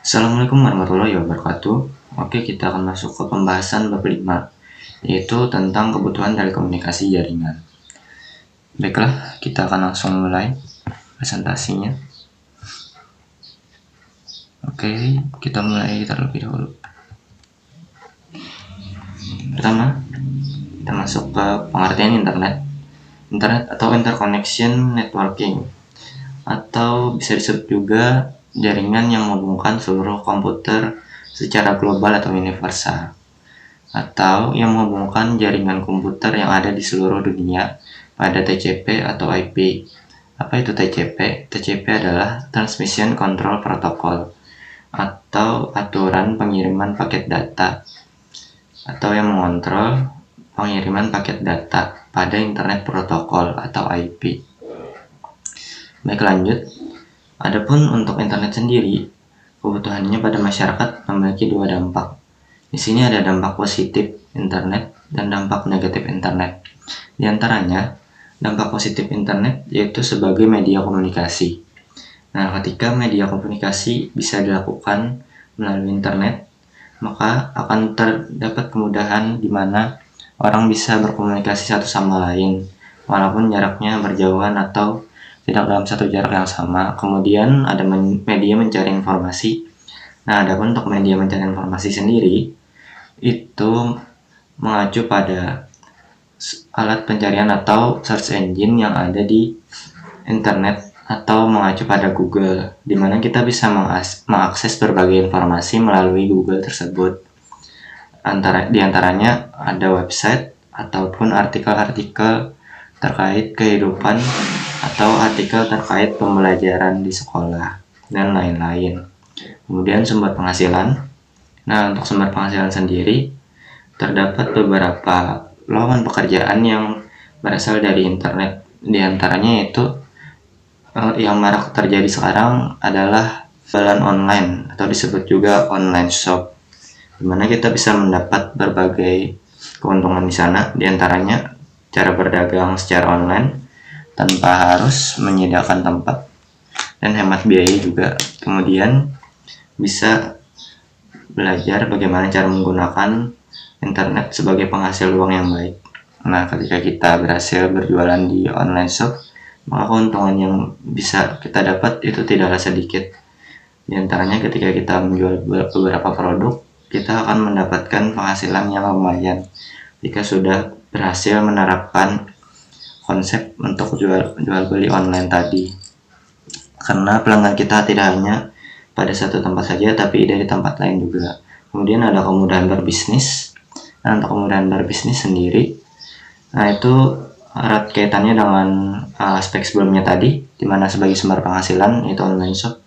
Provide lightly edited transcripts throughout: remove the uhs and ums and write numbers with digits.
Assalamualaikum warahmatullahi wabarakatuh. Oke, kita akan masuk ke pembahasan bab 5, yaitu tentang kebutuhan telekomunikasi jaringan. Baiklah, kita akan langsung mulai presentasinya. Oke, kita mulai terlebih dahulu. Pertama, kita masuk ke pengertian internet. Internet atau interconnection networking, atau bisa disebut juga jaringan yang menghubungkan seluruh komputer secara global atau universal, atau yang menghubungkan jaringan komputer yang ada di seluruh dunia pada TCP atau IP. Apa itu TCP? TCP adalah Transmission Control Protocol, atau aturan pengiriman paket data, atau yang mengontrol pengiriman paket data pada internet protokol atau IP. Baik, lanjut. Adapun untuk internet sendiri, kebutuhannya pada masyarakat memiliki dua dampak. Di sini ada dampak positif internet dan dampak negatif internet. Di antaranya, dampak positif internet yaitu sebagai media komunikasi. Nah, ketika media komunikasi bisa dilakukan melalui internet, maka akan terdapat kemudahan di mana orang bisa berkomunikasi satu sama lain, walaupun jaraknya berjauhan atau tidak dalam satu jarak yang sama. Kemudian ada media mencari informasi. Nah, adapun untuk media mencari informasi sendiri, itu mengacu pada alat pencarian atau search engine yang ada di internet, atau mengacu pada Google, di mana kita bisa mengakses berbagai informasi melalui Google tersebut. Di antaranya ada website ataupun artikel-artikel terkait kehidupan atau artikel terkait pembelajaran di sekolah dan lain-lain. Kemudian sumber penghasilan. Nah, untuk sumber penghasilan sendiri terdapat beberapa lowongan pekerjaan yang berasal dari internet. Di antaranya yaitu yang marak terjadi sekarang adalah jualan online atau disebut juga online shop, di mana kita bisa mendapat berbagai keuntungan di sana. Di antaranya cara berdagang secara online tanpa harus menyediakan tempat dan hemat biaya juga. Kemudian bisa belajar bagaimana cara menggunakan internet sebagai penghasil uang yang baik. Nah, ketika kita berhasil berjualan di online shop, maka keuntungan yang bisa kita dapat itu tidaklah sedikit. Di antaranya ketika kita menjual beberapa produk, kita akan mendapatkan penghasilan yang lumayan jika sudah berhasil menerapkan konsep untuk jual beli online tadi. Karena pelanggan kita tidak hanya pada satu tempat saja, tapi dari tempat lain juga. Kemudian ada kemudahan berbisnis. Nah, untuk kemudahan berbisnis sendiri, nah itu erat kaitannya dengan aspek sebelumnya tadi, di mana sebagai sumber penghasilan itu online shop.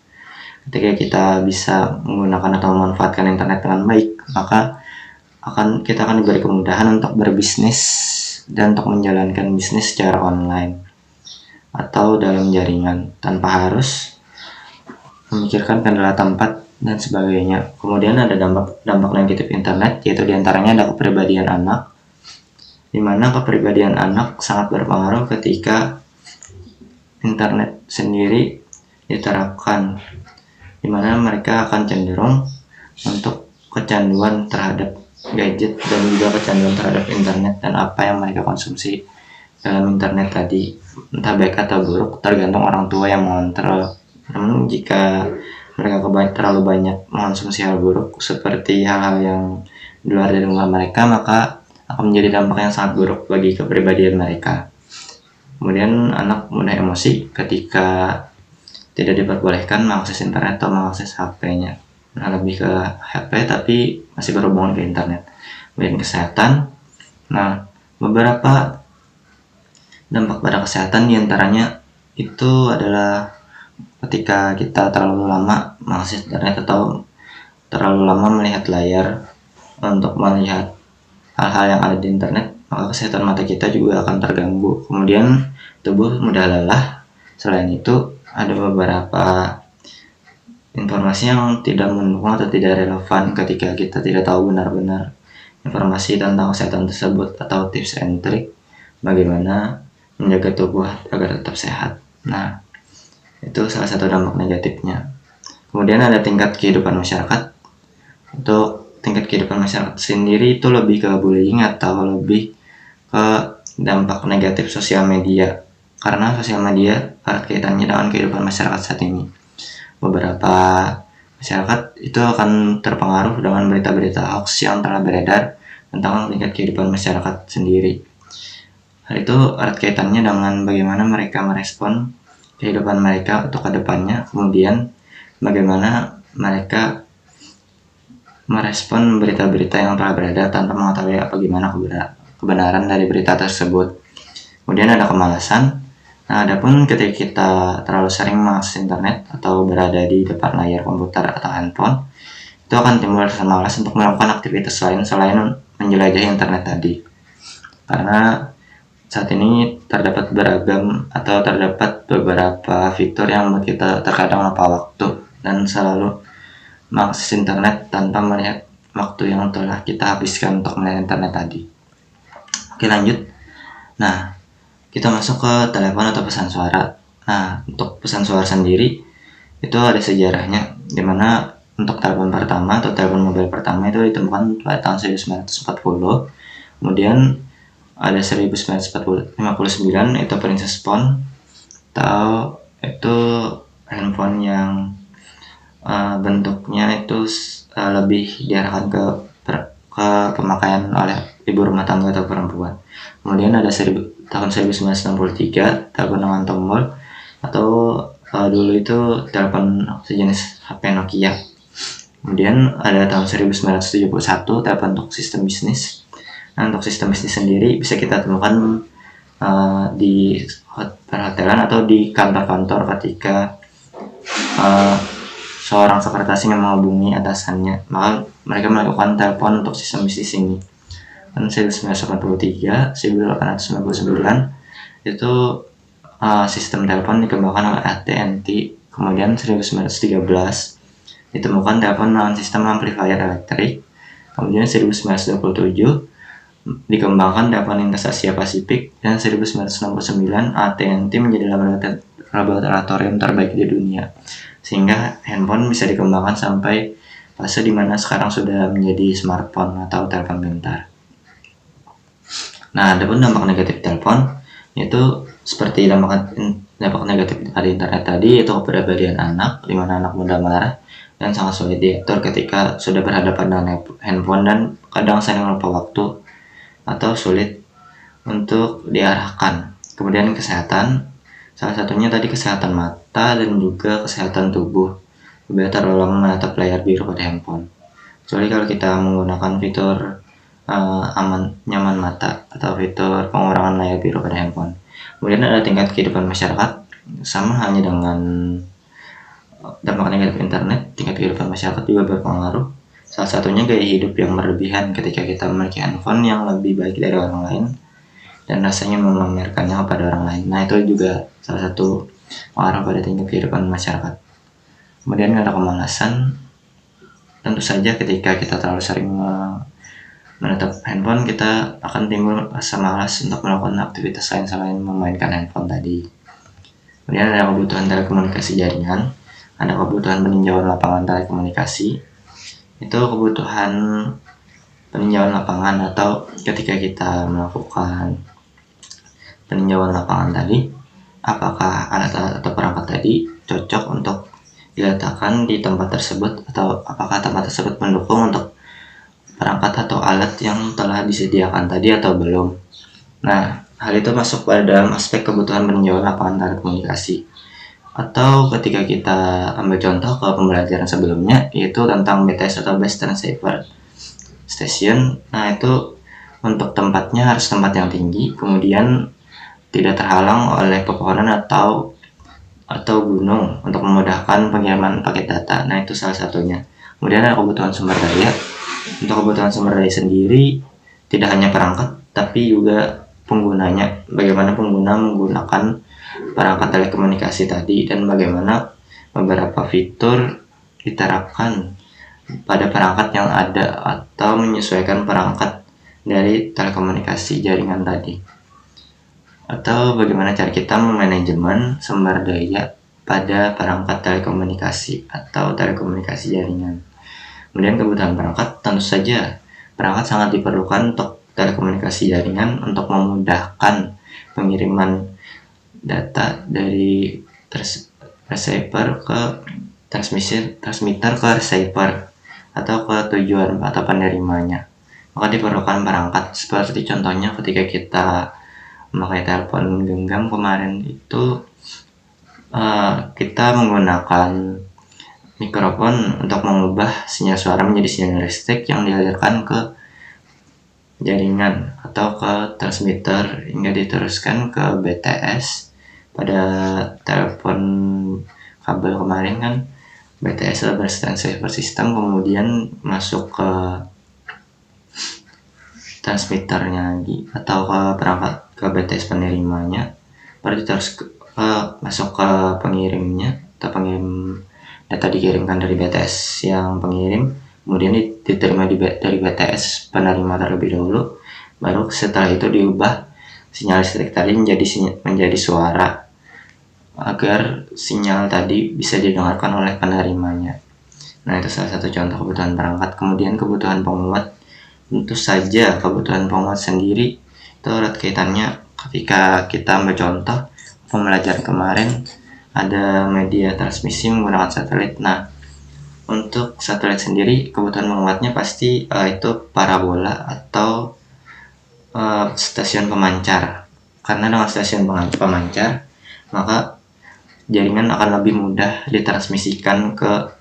Ketika kita bisa menggunakan atau memanfaatkan internet dengan baik, maka kita akan diberi kemudahan untuk berbisnis dan untuk menjalankan bisnis secara online atau dalam jaringan tanpa harus memikirkan kendala tempat dan sebagainya. Kemudian ada dampak negatif internet, yaitu diantaranya ada kepribadian anak, di mana kepribadian anak sangat berpengaruh ketika internet sendiri diterapkan, di mana mereka akan cenderung untuk kecanduan terhadap gadget dan juga kecanduan terhadap internet dan apa yang mereka konsumsi dalam internet tadi, entah baik atau buruk, tergantung orang tua yang mengontrol. Namun jika mereka terlalu banyak mengonsumsi hal buruk seperti hal-hal yang di luar dari rumah mereka, maka akan menjadi dampak yang sangat buruk bagi kepribadian mereka. Kemudian anak mudah emosi ketika tidak diperbolehkan mengakses internet atau mengakses HP-nya. Nah, lebih ke HP tapi masih berhubungan ke internet. Kemudian kesehatan. Nah, beberapa dampak pada kesehatan diantaranya itu adalah ketika kita terlalu lama mengakses internet atau terlalu lama melihat layar untuk melihat hal-hal yang ada di internet, maka kesehatan mata kita juga akan terganggu. Kemudian tubuh mudah lelah. Selain itu, ada beberapa informasi yang tidak mendukung atau tidak relevan ketika kita tidak tahu benar-benar informasi tentang kesehatan tersebut atau tips and trick bagaimana menjaga tubuh agar tetap sehat. Nah, itu salah satu dampak negatifnya. Kemudian ada tingkat kehidupan masyarakat. Untuk tingkat kehidupan masyarakat sendiri itu lebih ke bullying atau lebih ke dampak negatif sosial media, karena sosial media erat kaitannya dengan kehidupan masyarakat saat ini. Beberapa masyarakat itu akan terpengaruh dengan berita-berita hoax yang telah beredar tentang tingkat kehidupan masyarakat sendiri. Hal itu erat kaitannya dengan bagaimana mereka merespon kehidupan mereka untuk kedepannya, kemudian bagaimana mereka merespon berita-berita yang telah beredar tanpa mengetahui apa gimana kebenaran dari berita tersebut. Kemudian ada kemalasan. Nah, adapun ketika kita terlalu sering mengakses internet atau berada di depan layar komputer atau handphone, itu akan timbul rasa malas untuk melakukan aktivitas lain selain menjelajahi internet tadi. Karena saat ini terdapat beberapa fitur yang membuat kita terkadang lupa waktu dan selalu mengakses internet tanpa melihat waktu yang telah kita habiskan untuk melihat internet tadi. Oke, lanjut. Nah, kita masuk ke telepon atau pesan suara. Nah, untuk pesan suara sendiri itu ada sejarahnya, dimana untuk telepon pertama atau telepon mobil pertama itu ditemukan pada tahun 1940. Kemudian ada 1959 itu Princess Phone, atau itu handphone yang bentuknya itu lebih diarahkan ke pemakaian oleh ibu rumah tangga atau perempuan. Kemudian ada tahun 1963 telepon dengan tombol, atau dulu itu telepon sejenis HP Nokia. Kemudian ada tahun 1971 telepon untuk sistem bisnis. Nah, untuk sistem bisnis sendiri bisa kita temukan di perhotelan atau di kantor-kantor ketika seorang sekretaris yang menghubungi atasannya, maka mereka melakukan telepon untuk sistem bisnis ini. Dan 1983, 1899 itu sistem telepon dikembangkan oleh AT&T. Kemudian 1913 ditemukan telepon dengan sistem amplifier elektrik. Kemudian 1927 dikembangkan telepon lintas Asia Pasifik, dan 1969 AT&T menjadi laboratorium terbaik di dunia, sehingga handphone bisa dikembangkan sampai fase dimana sekarang sudah menjadi smartphone atau telepon pintar. Nah, adapun dampak negatif telepon itu seperti dampak negatif dari internet tadi, yaitu kepribadian anak, di mana anak mudah marah dan sangat sulit diatur ketika sudah berhadapan dengan handphone, dan kadang sering lupa waktu atau sulit untuk diarahkan. Kemudian kesehatan, salah satunya tadi kesehatan mata dan juga kesehatan tubuh. Lebih terlalu lama menatap layar biru pada handphone. Kecuali kalau kita menggunakan fitur nyaman mata atau fitur pengurangan layar biru pada handphone. Kemudian ada tingkat kehidupan masyarakat, sama hanya dengan dampak negatif internet, tingkat kehidupan masyarakat juga berpengaruh. Salah satunya gaya hidup yang berlebihan ketika kita memiliki handphone yang lebih baik dari orang lain dan rasanya memamerkannya kepada orang lain. Nah, itu juga salah satu pengaruh pada tingkat kehidupan masyarakat. Kemudian ada kemalasan. Tentu saja ketika kita terlalu sering menatap handphone, kita akan timbul rasa malas untuk melakukan aktivitas lain selain memainkan handphone tadi. Kemudian ada kebutuhan telekomunikasi jaringan, ada kebutuhan peninjauan lapangan telekomunikasi. Itu kebutuhan peninjauan lapangan, atau ketika kita melakukan peninjauan lapangan tadi, apakah alat-alat atau perangkat tadi cocok untuk diletakkan di tempat tersebut, atau apakah tempat tersebut mendukung untuk perangkat atau alat yang telah disediakan tadi atau belum. Nah, hal itu masuk pada dalam aspek kebutuhan peninjauan lapangan telekomunikasi. Atau ketika kita ambil contoh ke pembelajaran sebelumnya, yaitu tentang BTS atau Best Transceiver Station. Nah, itu untuk tempatnya harus tempat yang tinggi, kemudian tidak terhalang oleh pepohonan atau gunung untuk memudahkan pengiriman paket data. Nah, itu salah satunya. Kemudian ada kebutuhan sumber daya. Untuk kebutuhan sumber daya sendiri tidak hanya perangkat, tapi juga penggunanya. Bagaimana pengguna menggunakan perangkat telekomunikasi tadi, dan bagaimana beberapa fitur diterapkan pada perangkat yang ada atau menyesuaikan perangkat dari telekomunikasi jaringan tadi. Atau bagaimana cara kita memanajemen sumber daya pada perangkat telekomunikasi atau telekomunikasi jaringan. Kemudian kebutuhan perangkat, tentu saja perangkat sangat diperlukan untuk telekomunikasi jaringan untuk memudahkan pengiriman data dari receiver ke transmitter ke receiver atau ke tujuan atau penerimanya. Maka diperlukan perangkat seperti contohnya ketika kita memakai telepon genggam kemarin itu kita menggunakan mikrofon untuk mengubah sinyal suara menjadi sinyal listrik yang dialirkan ke jaringan atau ke transmitter hingga diteruskan ke BTS. Pada telepon kabel kemarin kan BTS adalah Bus Transceiver System, kemudian masuk ke transmitternya lagi atau ke perangkat ke BTS penerimanya, baru terus masuk ke pengirimnya atau pengirim data dikirimkan dari BTS yang pengirim, kemudian diterima dari BTS penerima terlebih dahulu, baru setelah itu diubah sinyal listrik tadi menjadi suara agar sinyal tadi bisa didengarkan oleh penerimanya. Nah, itu salah satu contoh kebutuhan perangkat. Kemudian kebutuhan penguat, tentu saja kebutuhan penguat sendiri itu erat kaitannya ketika kita ambil contoh pembelajaran kemarin ada media transmisi menggunakan satelit. Nah, untuk satelit sendiri kebutuhan penguatnya pasti itu parabola atau stasiun pemancar. Karena dengan stasiun pemancar maka jaringan akan lebih mudah ditransmisikan ke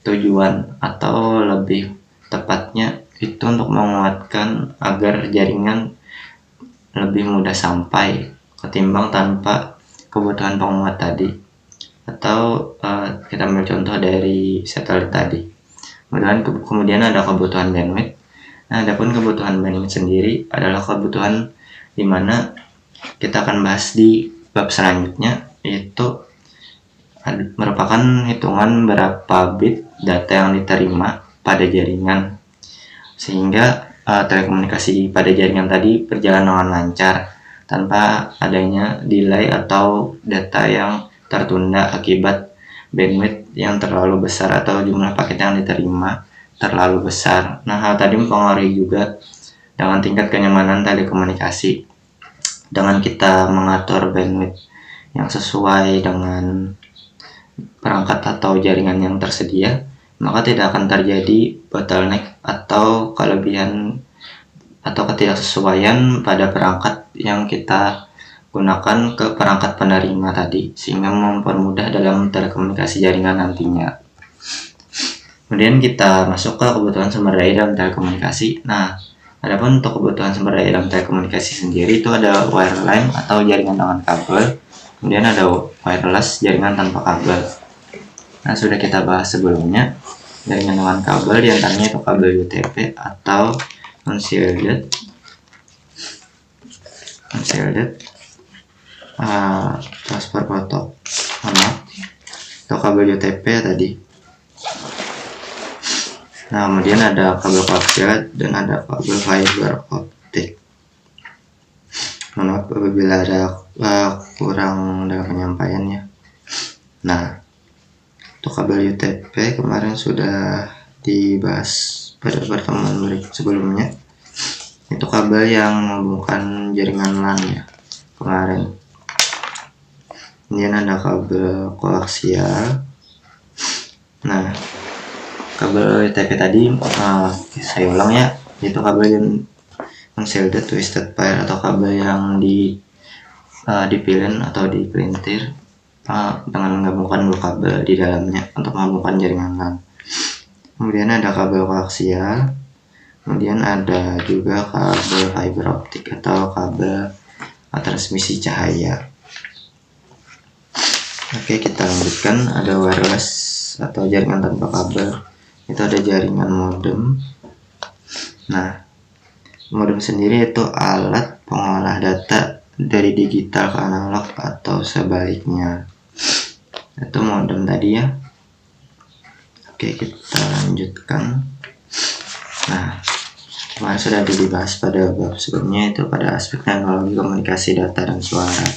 tujuan, atau lebih tepatnya itu untuk menguatkan agar jaringan lebih mudah sampai ketimbang tanpa kebutuhan penguat tadi. Atau kita ambil contoh dari satelit tadi. Kemudian ada kebutuhan bandwidth. Nah, adapun kebutuhan bandwidth sendiri adalah kebutuhan di mana kita akan bahas di bab selanjutnya, yaitu merupakan hitungan berapa bit data yang diterima pada jaringan sehingga telekomunikasi pada jaringan tadi berjalan dengan lancar tanpa adanya delay atau data yang tertunda akibat bandwidth yang terlalu besar atau jumlah paket yang diterima terlalu besar. Nah, hal tadi mempengaruhi juga dengan tingkat kenyamanan telekomunikasi. Dengan kita mengatur bandwidth yang sesuai dengan perangkat atau jaringan yang tersedia, maka tidak akan terjadi bottleneck atau kelebihan atau ketidaksesuaian pada perangkat yang kita gunakan ke perangkat penerima tadi, sehingga mempermudah dalam telekomunikasi jaringan nantinya. Kemudian kita masuk ke kebutuhan sumber daya dalam telekomunikasi. Nah, adapun untuk kebutuhan sumber daya dalam telekomunikasi sendiri itu ada wireline atau jaringan dengan kabel, kemudian ada wireless jaringan tanpa kabel. Nah, sudah kita bahas sebelumnya, jaringan dengan kabel diantaranya itu kabel UTP atau unshielded transfer protocol atau kabel UTP tadi. Nah, kemudian ada kabel koaksial dan ada kabel fiber optik. Maaf apabila ada kurang dalam penyampaiannya. Nah, untuk kabel UTP kemarin sudah dibahas pada pertemuan sebelumnya. Itu kabel yang menghubungkan jaringan LAN ya kemarin. Kemudian ada kabel koaksial. Nah, kabel UTP tadi saya ulang ya, itu kabel yang unshielded twisted pair atau kabel yang dipilin atau dipelintir dengan menggabungkan dua kabel di dalamnya untuk menghubungkan jaringan LAN. Kemudian ada kabel koaksial, kemudian ada juga kabel fiber optik atau kabel transmisi cahaya. Oke, kita lanjutkan. Ada wireless atau jaringan tanpa kabel, itu ada jaringan modem. Nah, modem sendiri itu alat pengolah data dari digital ke analog atau sebaliknya. Itu modem tadi ya. Oke, kita lanjutkan. Nah, kemarin sudah dibahas pada bab sebelumnya, itu pada aspek teknologi komunikasi data dan suara.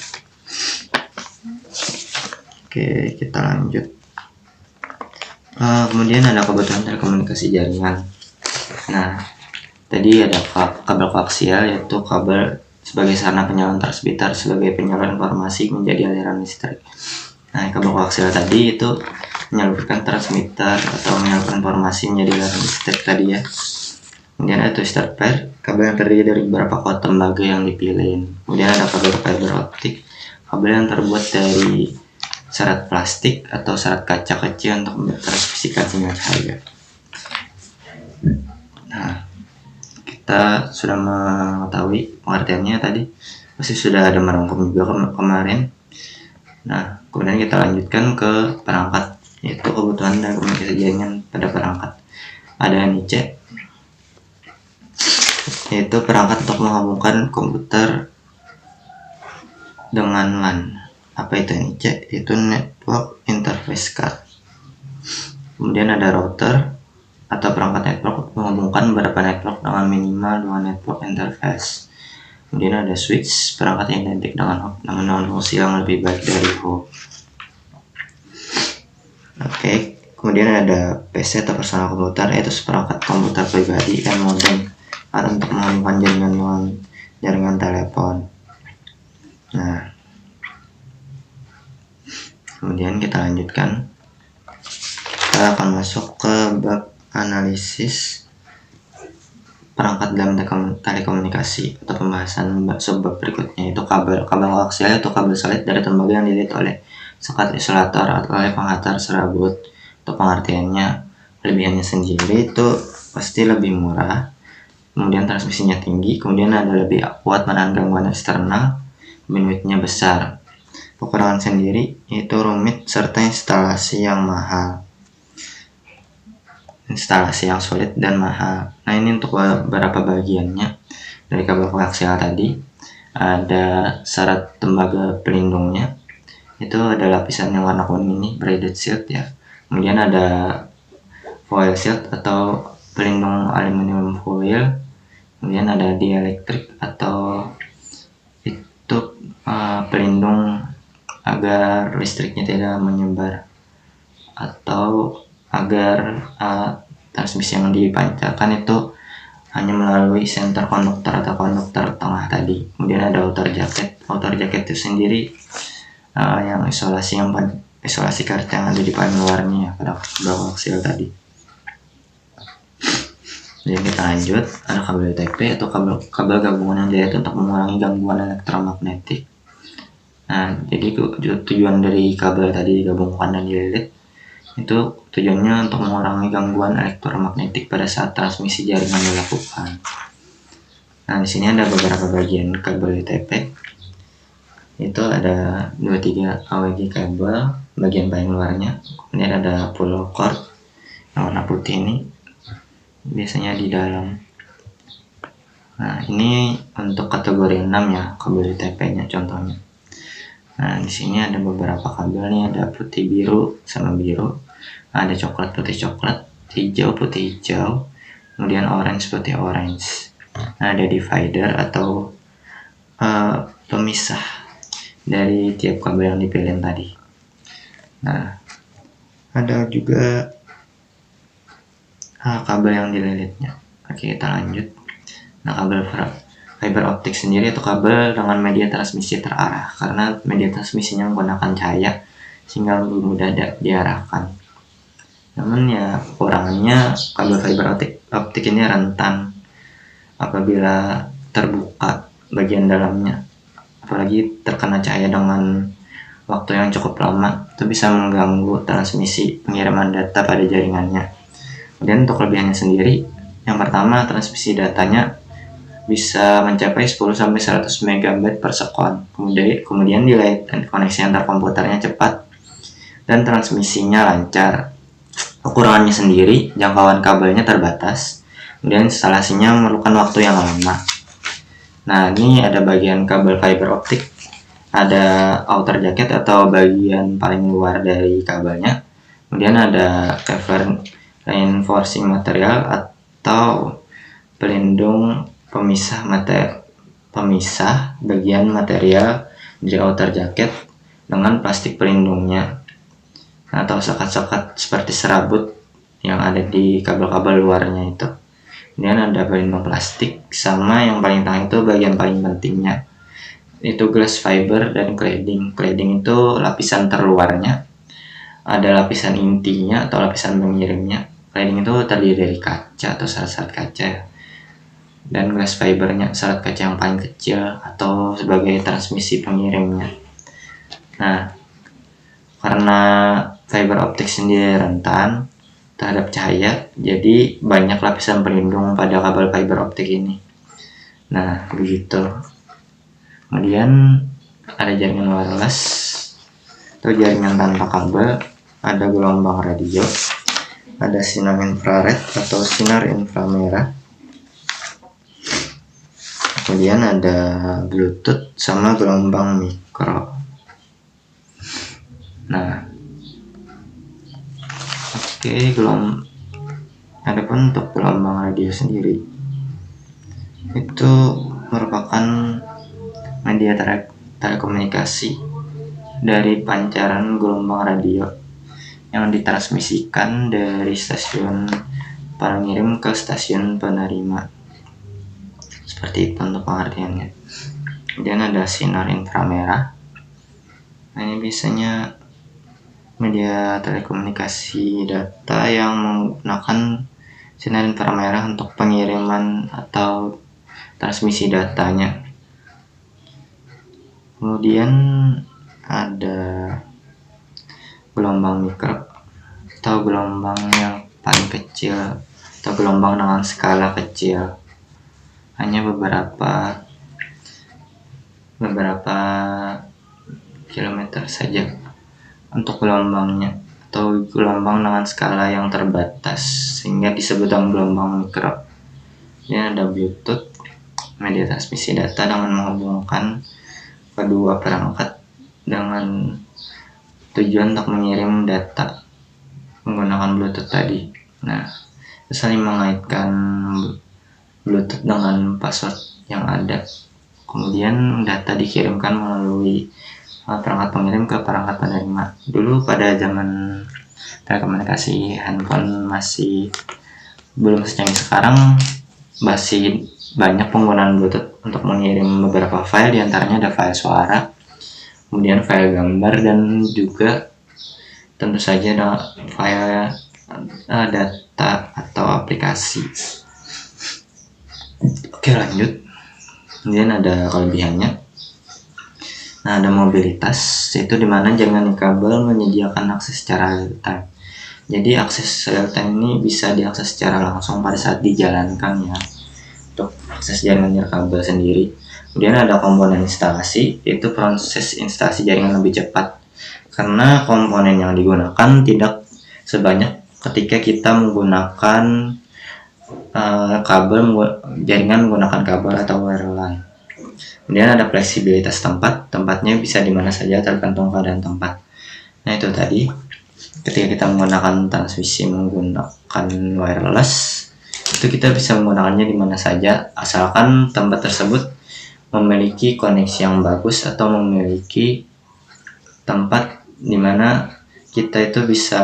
Oke, kita lanjut. Kemudian ada kebutuhan telekomunikasi jaringan. Nah, tadi ada kabel koaksial, yaitu kabel sebagai sarana penyalur transmitter sebagai penyalur informasi menjadi aliran listrik. Nah, kabel koaksial tadi itu menyalurkan transmitter atau menyalurkan informasi menjadi aliran listrik tadi ya. Kemudian ada twister pair, kabel yang terdiri dari beberapa kuat tembaga yang dipilih. Kemudian ada kabel fiber optik, kabel yang terbuat dari serat plastik atau serat kaca kecil untuk mentransmisikan sinyal cahaya. Nah, kita sudah mengetahui pengertiannya tadi, pasti sudah ada merangkum juga kemarin. Nah, kemudian kita lanjutkan ke perangkat, yaitu kebutuhan dan komunikasi jaringan pada perangkat. Ada NIC, yaitu perangkat untuk menghubungkan komputer dengan LAN. Apa itu NIC? Itu Network Interface Card. Kemudian ada router atau perangkat network menghubungkan beberapa network dengan minimal 2 network interface. Kemudian ada switch, perangkat yang identik dengan hub namun fungsi yang lebih baik dari hub. Oke, kemudian ada PC atau personal komputer, yaitu seperangkat komputer pribadi dan modem atau untuk menghubungkan jaringan dengan jaringan telepon. Nah, kemudian kita lanjutkan. Kita akan masuk ke bab analisis perangkat dalam telekomunikasi atau pembahasan subbab berikutnya, yaitu kabel koaksial, yaitu kabel solid dari tembaga yang dililit oleh sekat isolator atau oleh penghantar serabut. Untuk pengertiannya, kelebihannya sendiri itu pasti lebih murah, kemudian transmisinya tinggi, kemudian ada lebih kuat menahan gangguan eksternal, bandwidthnya besar. Kekurangan sendiri yaitu rumit serta instalasi yang sulit dan mahal. Nah, ini untuk beberapa bagiannya dari kabel koaksial tadi. Ada serat tembaga pelindungnya, itu ada lapisan yang warna kuning ini, braided shield ya. Kemudian ada foil shield atau pelindung aluminium foil. Kemudian ada dielectric atau itu pelindung agar listriknya tidak menyebar atau agar transmisi yang dipancarkan itu hanya melalui center konduktor atau konduktor tengah tadi. Kemudian ada outer jacket itu sendiri yang isolasi karet yang ada di paling luarnya pada kabel koaksial tadi. Jadi kita lanjut, ada kabel UTP atau kabel gabungan yang dililit untuk mengurangi gangguan elektromagnetik. Nah, jadi tujuan dari kabel tadi digabungkan dan dililit itu tujuannya untuk mengurangi gangguan elektromagnetik pada saat transmisi jaringan dilakukan. Nah, di sini ada beberapa bagian kabel UTP. Itu ada 23 AWG kabel, bagian paling luarnya. Kemudian ada pull cord yang warna putih ini, biasanya di dalam. Nah, ini untuk kategori 6 ya, kabel UTP-nya contohnya. Nah, di sini ada beberapa kabel nih, ada putih biru sama biru, ada coklat putih coklat, hijau putih hijau, kemudian orange putih orange. Nah, ada divider atau pemisah dari tiap kabel yang dipilih tadi. Nah, ada juga kabel yang dililitnya. Oke, kita lanjut. Nah, kabel fiber optik sendiri itu kabel dengan media transmisi terarah, karena media transmisinya menggunakan cahaya sehingga lebih mudah diarahkan. Namun ya kekurangannya, kabel fiber optik ini rentan apabila terbuka bagian dalamnya, apalagi terkena cahaya dengan waktu yang cukup lama, itu bisa mengganggu transmisi pengiriman data pada jaringannya. Kemudian untuk kelebihannya sendiri, yang pertama, transmisi datanya bisa mencapai 10-100 MB per sekon. Kemudian delay dan koneksi antar komputernya cepat dan transmisinya lancar. Kekurangannya sendiri, jangkauan kabelnya terbatas, kemudian instalasinya memerlukan waktu yang lama. Nah, ini ada bagian kabel fiber optik, ada outer jacket atau bagian paling luar dari kabelnya, kemudian ada Kevlar reinforcing material atau pelindung pemisah bagian material dari outer jacket dengan plastik pelindungnya. atau sekat-sekat seperti serabut yang ada di kabel-kabel luarnya itu. Kemudian ada pelindung plastik, sama yang paling tengah itu bagian paling pentingnya, itu glass fiber dan cladding. Cladding itu lapisan terluarnya, ada lapisan intinya atau lapisan pengirimnya. Cladding itu terdiri dari kaca atau serat-serat kaca, dan glass fibernya serat kaca yang paling kecil atau sebagai transmisi pengirimnya. Nah, karena fiber optik sendiri rentan terhadap cahaya, jadi banyak lapisan pelindung pada kabel fiber optik ini. Nah, begitu. Kemudian ada jaringan wireless atau jaringan tanpa kabel, ada gelombang radio, ada sinar infrared atau sinar inframerah, kemudian ada Bluetooth sama gelombang mikro. Nah, adapun untuk gelombang radio sendiri itu merupakan media telekomunikasi dari pancaran gelombang radio yang ditransmisikan dari stasiun pengirim ke stasiun penerima. Seperti itu untuk pengertiannya. Kemudian ada sinar inframerah. Nah, ini biasanya media telekomunikasi data yang menggunakan sinar inframerah untuk pengiriman atau transmisi datanya. Kemudian ada gelombang mikro atau gelombang yang paling kecil atau gelombang dengan skala kecil, hanya beberapa kilometer saja untuk gelombangnya, atau gelombang dengan skala yang terbatas sehingga disebut gelombang mikro. Ini ada Bluetooth, media transmisi data dengan menghubungkan kedua perangkat dengan tujuan untuk mengirim data menggunakan Bluetooth tadi. Nah, saling mengaitkan Bluetooth dengan password yang ada. Kemudian data dikirimkan melalui perangkat pengirim ke perangkat penerima. Dulu pada zaman telekomunikasi handphone masih belum secanggih sekarang, masih banyak penggunaan Bluetooth untuk mengirim beberapa file, diantaranya ada file suara, kemudian file gambar, dan juga tentu saja ada file data atau aplikasi. Oke, lanjut. Kemudian ada kelebihannya. Nah, ada mobilitas, yaitu dimana jaringan kabel menyediakan akses secara real time. Jadi akses real time ini bisa diakses secara langsung pada saat dijalankan ya, untuk akses jaringan kabel sendiri. Kemudian ada komponen instalasi, yaitu proses instalasi jaringan lebih cepat karena komponen yang digunakan tidak sebanyak ketika kita menggunakan jaringan menggunakan kabel atau wireline. Kemudian ada fleksibilitas tempatnya bisa di mana saja tergantung keadaan tempat. Nah, itu tadi ketika kita menggunakan transmisi menggunakan wireless, itu kita bisa menggunakannya di mana saja asalkan tempat tersebut memiliki koneksi yang bagus atau memiliki tempat di mana kita itu bisa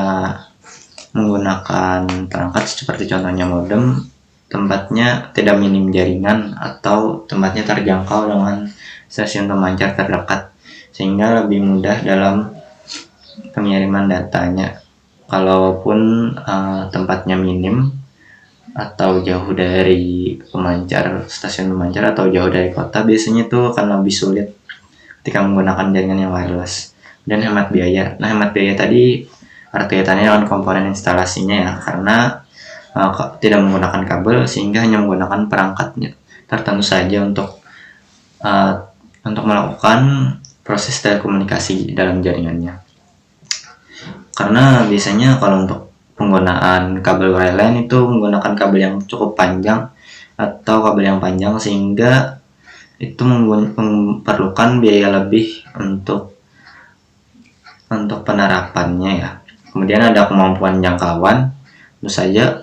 menggunakan perangkat seperti contohnya modem, tempatnya tidak minim jaringan, atau tempatnya terjangkau dengan stasiun pemancar terdekat sehingga lebih mudah dalam pengiriman datanya. Kalaupun tempatnya minim atau jauh dari stasiun pemancar atau jauh dari kota, biasanya itu akan lebih sulit ketika menggunakan jaringan yang wireless. Dan hemat biaya. Nah, hemat biaya tadi kaitannya dengan komponen instalasinya ya, karena tidak menggunakan kabel sehingga hanya menggunakan perangkatnya tertentu saja untuk melakukan proses telekomunikasi dalam jaringannya. Karena biasanya kalau untuk penggunaan kabel wireline itu menggunakan kabel yang cukup panjang atau kabel yang panjang, sehingga itu memerlukan biaya lebih untuk penerapannya ya. Kemudian ada kemampuan jangkauan, tentu saja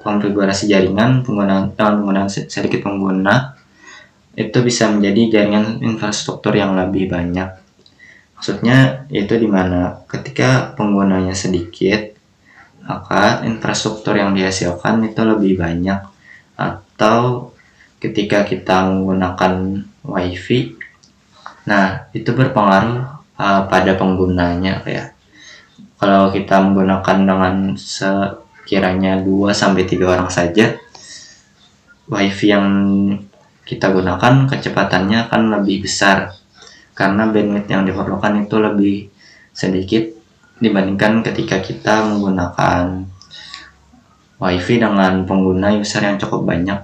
konfigurasi jaringan dengan penggunaan sedikit pengguna itu bisa menjadi jaringan infrastruktur yang lebih banyak. Maksudnya itu dimana ketika penggunanya sedikit, maka infrastruktur yang dihasilkan itu lebih banyak. Atau ketika kita menggunakan wifi, nah itu berpengaruh pada penggunanya. Kayak kalau kita menggunakan dengan sekiranya 2-3 orang saja, wifi yang kita gunakan kecepatannya akan lebih besar karena bandwidth yang diperlukan itu lebih sedikit dibandingkan ketika kita menggunakan wifi dengan pengguna user yang cukup banyak.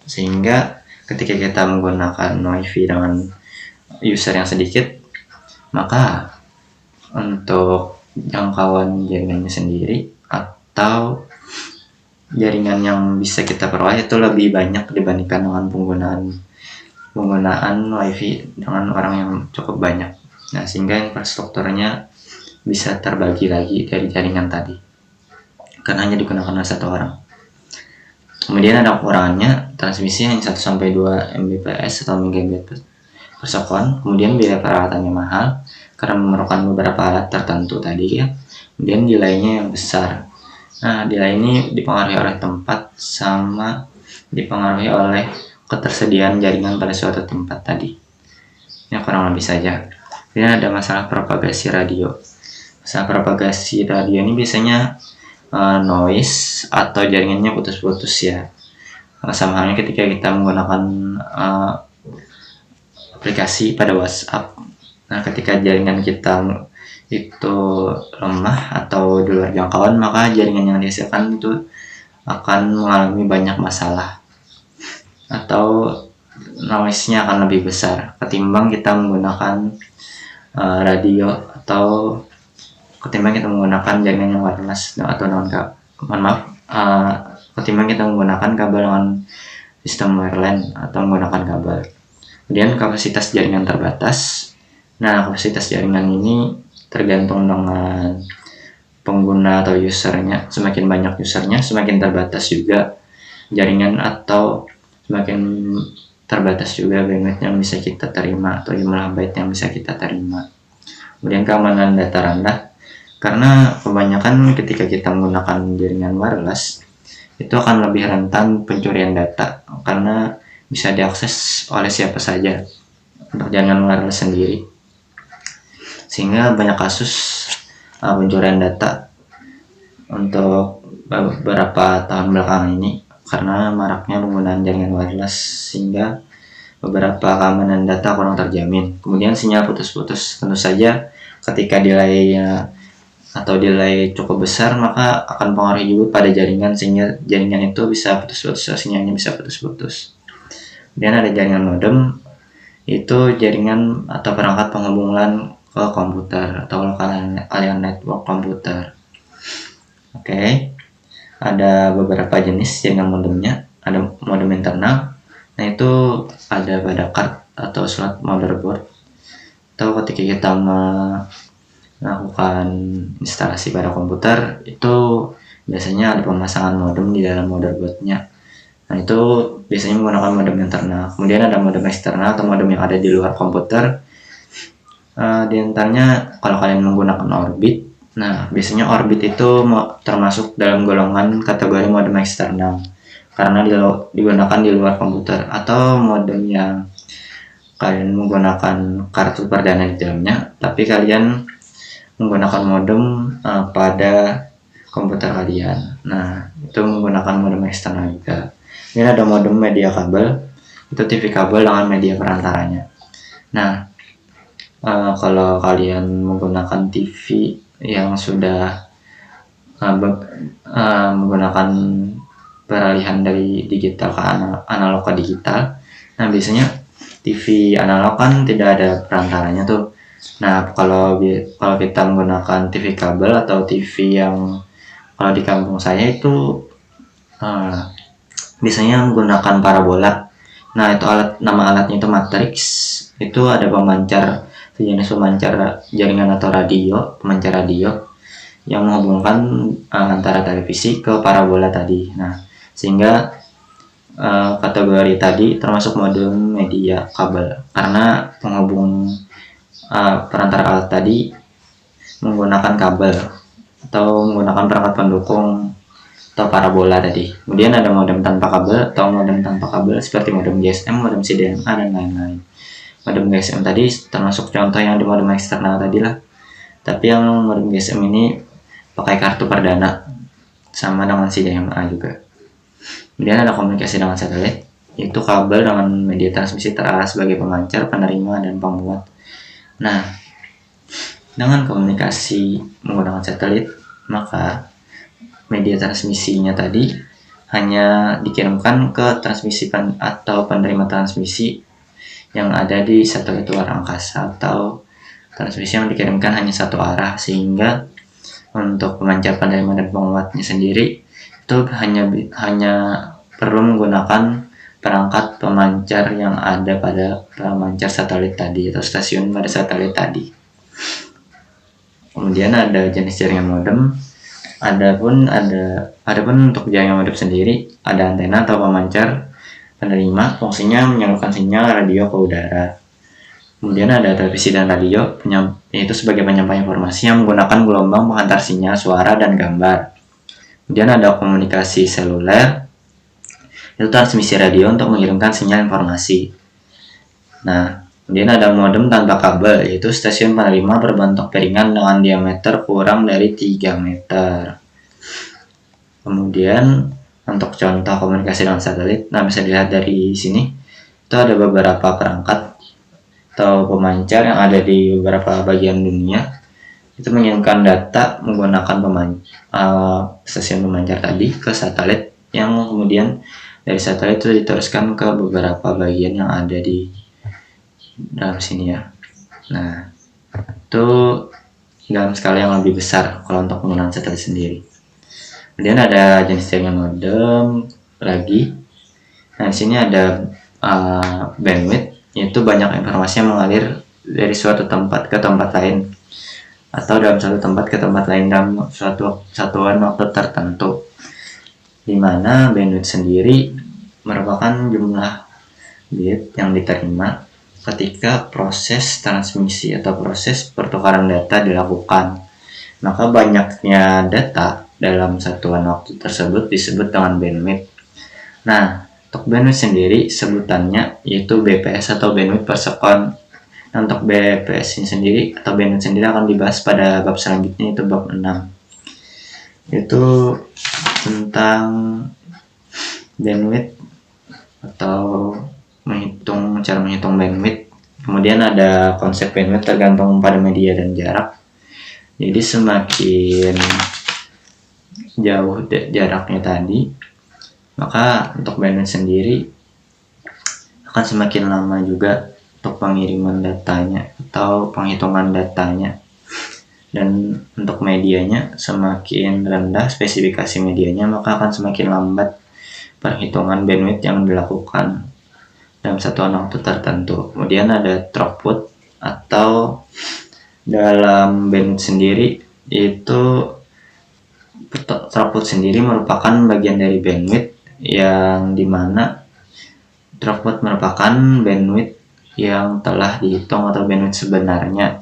Sehingga ketika kita menggunakan wifi dengan user yang sedikit, maka untuk jangkauan jaringannya sendiri atau jaringan yang bisa kita peroleh itu lebih banyak dibandingkan dengan penggunaan wifi dengan orang yang cukup banyak. Nah, sehingga infrastrukturnya bisa terbagi lagi dari jaringan tadi karena hanya digunakan oleh satu orang. Kemudian ada kekurangannya, transmisi hanya 1-2 Mbps atau megabit per second. Kemudian biaya perawatannya mahal karena memerlukan beberapa alat tertentu tadi ya. Kemudian delay-nya yang besar. Nah, delay ini dipengaruhi oleh tempat sama dipengaruhi oleh ketersediaan jaringan pada suatu tempat tadi. Ya, kurang lebih saja. Kemudian ada masalah propagasi radio. Masalah propagasi radio ini biasanya noise atau jaringannya putus-putus ya. Sama halnya ketika kita menggunakan aplikasi pada WhatsApp. Nah, ketika jaringan kita itu lemah atau di luar jangkauan, maka jaringan yang dihasilkan itu akan mengalami banyak masalah atau noise-nya akan lebih besar ketimbang kita menggunakan radio atau ketimbang kita menggunakan jaringan yang wireless atau ketimbang kita menggunakan kabel dengan sistem wireline atau menggunakan kabel. Kemudian kapasitas jaringan terbatas. Nah, kapasitas jaringan ini tergantung dengan pengguna atau usernya. Semakin banyak usernya, semakin terbatas juga jaringan atau semakin terbatas juga bandwidth yang bisa kita terima atau jumlah byte yang bisa kita terima. Kemudian keamanan data rendah, karena kebanyakan ketika kita menggunakan jaringan wireless itu akan lebih rentan pencurian data karena bisa diakses oleh siapa saja untuk jaringan wireless sendiri, sehingga banyak kasus pencurian data untuk beberapa tahun belakangan ini karena maraknya penggunaan jaringan wireless sehingga beberapa keamanan data kurang terjamin. Kemudian sinyal putus-putus, tentu saja ketika delay cukup besar maka akan pengaruh juga pada jaringan sehingga jaringan itu bisa putus-putus, sinyalnya bisa putus-putus. Kemudian ada jaringan modem, itu jaringan atau perangkat penghubungan ke komputer atau local area network komputer. Oke. Ada beberapa jenis jaringan modemnya. Ada modem internal. Nah, itu ada pada card atau slot motherboard. Atau ketika kita melakukan instalasi pada komputer, itu biasanya ada pemasangan modem di dalam motherboardnya. Nah, itu biasanya menggunakan modem internal. Kemudian ada modem eksternal atau modem yang ada di luar komputer. Di antaranya kalau kalian menggunakan Orbit, nah biasanya Orbit itu termasuk dalam golongan kategori modem eksternal karena digunakan di luar komputer, atau modem yang kalian menggunakan kartu perdana di dalamnya tapi kalian menggunakan modem pada komputer kalian. Nah, itu menggunakan modem eksternal juga. Ini ada modem media kabel, itu TV kabel dengan media perantaranya. Nah, kalau kalian menggunakan TV yang sudah menggunakan peralihan dari digital ke analog ke digital, nah biasanya TV analog kan tidak ada perantaranya tuh. Nah, kalau kita menggunakan TV kabel atau TV yang kalau di kampung saya itu biasanya menggunakan parabola. Nah, itu nama alatnya itu matrix. Itu ada sejenis pemancar jaringan atau pemancar radio yang menghubungkan antara televisi ke parabola tadi. Nah, sehingga kategori tadi termasuk modem media kabel karena penghubung perantara alat tadi menggunakan kabel atau menggunakan perangkat pendukung atau parabola tadi. Kemudian ada modem tanpa kabel atau modem tanpa kabel seperti modem GSM, modem CDMA, dan lain-lain. Modem GSM tadi termasuk contoh yang di modem eksternal tadi lah. Tapi yang modem GSM ini pakai kartu perdana sama dengan CDMA juga. Kemudian ada komunikasi dengan satelit, yaitu kabel dengan media transmisi terarah sebagai pemancar, penerima, dan penguat. Nah, dengan komunikasi menggunakan satelit, maka media transmisinya tadi hanya dikirimkan ke transmisi atau penerima transmisi yang ada di satelit luar angkasa, atau transmisi yang dikirimkan hanya satu arah, sehingga untuk pemancar, penerima, dan penguatnya sendiri itu hanya perlu menggunakan perangkat pemancar yang ada pada pemancar satelit tadi atau stasiun pada satelit tadi. Kemudian ada jenis jaringan modem. Adapun untuk jaringan modem sendiri ada antena atau pemancar penerima, fungsinya menyalurkan sinyal radio ke udara. Kemudian ada televisi dan radio, yaitu sebagai penyampai informasi yang menggunakan gelombang penghantar sinyal suara dan gambar. Kemudian ada komunikasi seluler, itu transmisi radio untuk mengirimkan sinyal informasi. Nah, kemudian ada modem tanpa kabel, yaitu stasiun penerima berbentuk piringan dengan diameter kurang dari 3 meter. Kemudian untuk contoh komunikasi dengan satelit, nah bisa dilihat dari sini, itu ada beberapa perangkat atau pemancar yang ada di beberapa bagian dunia. Itu mengirimkan data menggunakan stasiun pemancar tadi ke satelit, yang kemudian dari satelit itu diteruskan ke beberapa bagian yang ada di dalam sini ya. Nah, itu dalam skala yang lebih besar kalau untuk penggunaan satelit sendiri. Kemudian ada jenis jaringan modem lagi. Nah, di sini ada bandwidth, yaitu banyak informasi yang mengalir dari suatu tempat ke tempat lain, atau dalam suatu tempat ke tempat lain dalam suatu satuan waktu tertentu, di mana bandwidth sendiri merupakan jumlah bit yang diterima ketika proses transmisi atau proses pertukaran data dilakukan. Maka banyaknya data dalam satuan waktu tersebut disebut dengan bandwidth. Nah, untuk bandwidth sendiri sebutannya yaitu BPS atau bandwidth per second. Untuk BPS ini sendiri atau bandwidth sendiri akan dibahas pada bab selanjutnya, itu bab 6. Itu tentang bandwidth atau cara menghitung bandwidth. Kemudian ada konsep bandwidth tergantung pada media dan jarak. Jadi semakin jauh jaraknya tadi, maka untuk bandwidth sendiri akan semakin lama juga untuk pengiriman datanya atau penghitungan datanya. Dan untuk medianya semakin rendah spesifikasi medianya, maka akan semakin lambat perhitungan bandwidth yang dilakukan dalam satuan waktu tertentu. Kemudian ada throughput, atau dalam bandwidth sendiri itu throughput sendiri merupakan bagian dari bandwidth, yang dimana throughput merupakan bandwidth yang telah dihitung atau bandwidth sebenarnya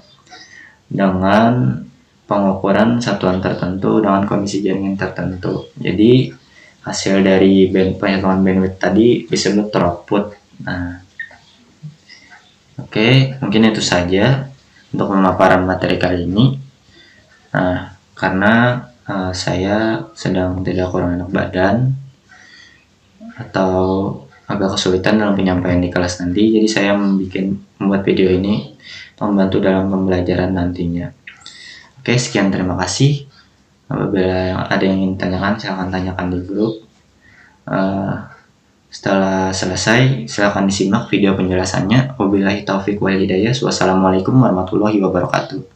dengan pengukuran satuan tertentu dengan kondisi jaringan tertentu. Jadi hasil dari penghitungan bandwidth tadi disebut throughput. Nah, oke, mungkin itu saja untuk pemaparan materi kali ini. Nah, karena saya sedang tidak kurang enak badan atau agak kesulitan dalam penyampaian di kelas nanti, jadi saya membuat video ini untuk membantu dalam pembelajaran nantinya. Oke, sekian, terima kasih. Apabila ada yang ingin tanyakan, silahkan tanyakan di grup. Setelah selesai, silahkan disimak video penjelasannya. Wabillahi taufiq wal hidayah. Wassalamualaikum warahmatullahi wabarakatuh.